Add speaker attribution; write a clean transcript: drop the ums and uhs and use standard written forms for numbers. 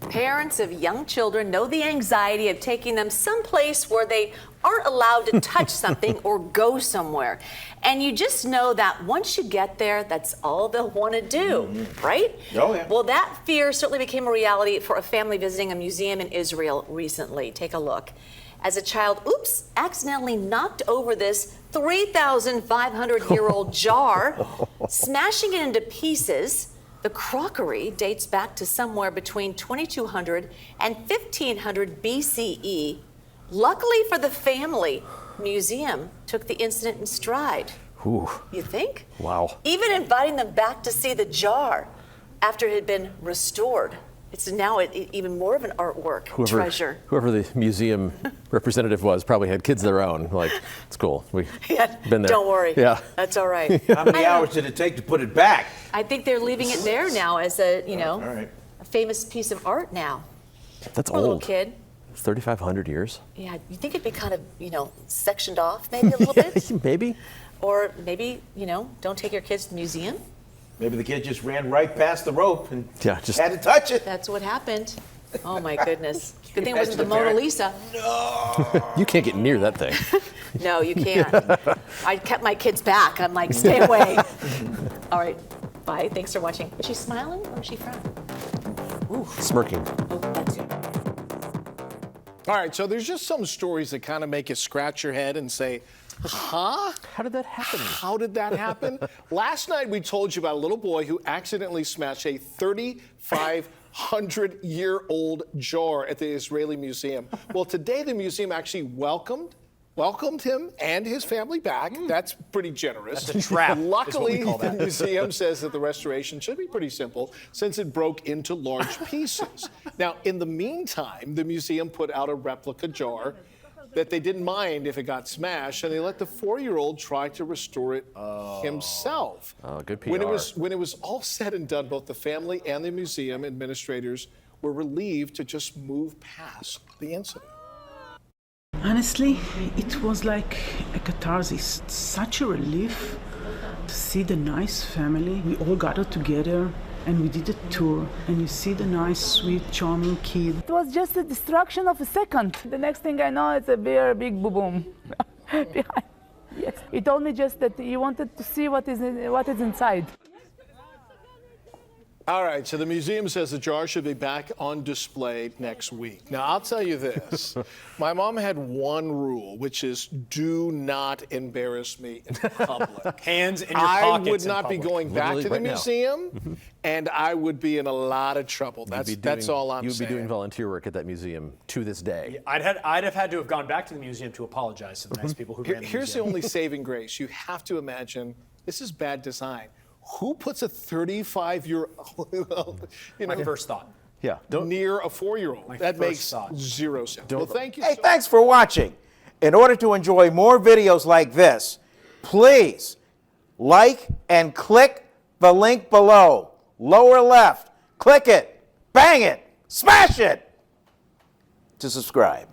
Speaker 1: Parents of young children know the anxiety of taking them someplace where they aren't allowed to touch something or go somewhere. And you just know that once you get there, that's all they'll want to do, right?
Speaker 2: Oh, yeah.
Speaker 1: Well, that fear certainly became a reality for a family visiting a museum in Israel recently. Take a look. As a child, accidentally knocked over this 3,500-year-old jar, smashing it into pieces. The crockery dates back to somewhere between 2200 and 1500 BCE. Luckily for the family, museum took the incident in stride.
Speaker 3: Ooh.
Speaker 1: You think?
Speaker 3: Wow.
Speaker 1: Even inviting them back to see the jar after it had been restored. It's now even more of an artwork treasure.
Speaker 3: Whoever the museum representative was probably had kids of their own. Like, it's cool. We've been there.
Speaker 1: Don't worry.
Speaker 3: Yeah.
Speaker 1: That's all right.
Speaker 2: How many hours did it take to put it back?
Speaker 1: I think they're leaving it there now as a,
Speaker 2: All right.
Speaker 1: a famous piece of art now.
Speaker 3: That's
Speaker 1: Poor little
Speaker 3: old.
Speaker 1: kid.
Speaker 3: 3,500 years?
Speaker 1: Yeah, you think it'd be kind of, sectioned off maybe a little bit?
Speaker 3: Maybe.
Speaker 1: Or maybe, don't take your kids to the museum?
Speaker 2: Maybe the kid just ran right past the rope and
Speaker 3: Yeah, just
Speaker 2: had to touch it.
Speaker 1: That's what happened. Oh my goodness. Good thing it
Speaker 2: Imagine
Speaker 1: wasn't the
Speaker 2: the
Speaker 1: Mona
Speaker 2: parent.
Speaker 1: Lisa.
Speaker 3: You can't get near that thing.
Speaker 1: No, you can't. I kept my kids back. I'm like, stay away. All right, bye. Thanks for watching. Was she smiling or was she frowning? Ooh.
Speaker 3: Smirking.
Speaker 1: Oh, that's it.
Speaker 4: All right, so there's just some stories that kind of make you scratch your head and say, huh?
Speaker 3: How did that happen?
Speaker 4: How did that happen? Last night we told you about a little boy who accidentally smashed a 3,500-year-old jar at the Israeli museum. Well, today the museum actually welcomed him and his family back. That's pretty generous.
Speaker 5: That's a trap, is what
Speaker 4: Luckily,
Speaker 5: we call
Speaker 4: the
Speaker 5: that.
Speaker 4: museum says that the restoration should be pretty simple since it broke into large pieces. Now, in the meantime, the museum put out a replica jar that they didn't mind if it got smashed, and they let the 4-year-old try to restore it himself.
Speaker 3: Oh, good PR.
Speaker 4: When it was all said and done, both the family and the museum administrators were relieved to just move past the incident.
Speaker 6: Honestly, it was like a catharsis. Such a relief to see the nice family. We all gathered together and we did a tour, and you see the nice, sweet, charming kid.
Speaker 7: It was just a distraction of a second. The next thing I know, it's a big boom behind. Yes, he told me just that he wanted to see what is inside.
Speaker 4: All right, so the museum says the jar should be back on display next week. Now, I'll tell you this. My mom had one rule, which is do not embarrass me in public.
Speaker 5: Hands in your
Speaker 4: I
Speaker 5: pockets
Speaker 4: would
Speaker 5: in
Speaker 4: not be
Speaker 5: public.
Speaker 4: going back
Speaker 3: Literally
Speaker 4: to the
Speaker 3: right now.
Speaker 4: museum, and I would be in a lot of trouble. That's all I'm
Speaker 3: You'd
Speaker 4: saying.
Speaker 3: be doing volunteer work at that museum to this day.
Speaker 5: I'd have had to have gone back to the museum to apologize to the nice people who ran the
Speaker 4: Here's the
Speaker 5: museum.
Speaker 4: only saving grace. You have to imagine, this is bad design. Who puts a 35-year-old
Speaker 5: My first thought.
Speaker 3: Yeah.
Speaker 4: near a 4-year-old? That
Speaker 5: first
Speaker 4: makes
Speaker 5: thought.
Speaker 4: zero sense. Well, thank you
Speaker 2: Hey,
Speaker 4: so
Speaker 2: thanks for watching. In order to enjoy more videos like this, please like and click the link below. Lower left. Click it. Bang it. Smash it to subscribe.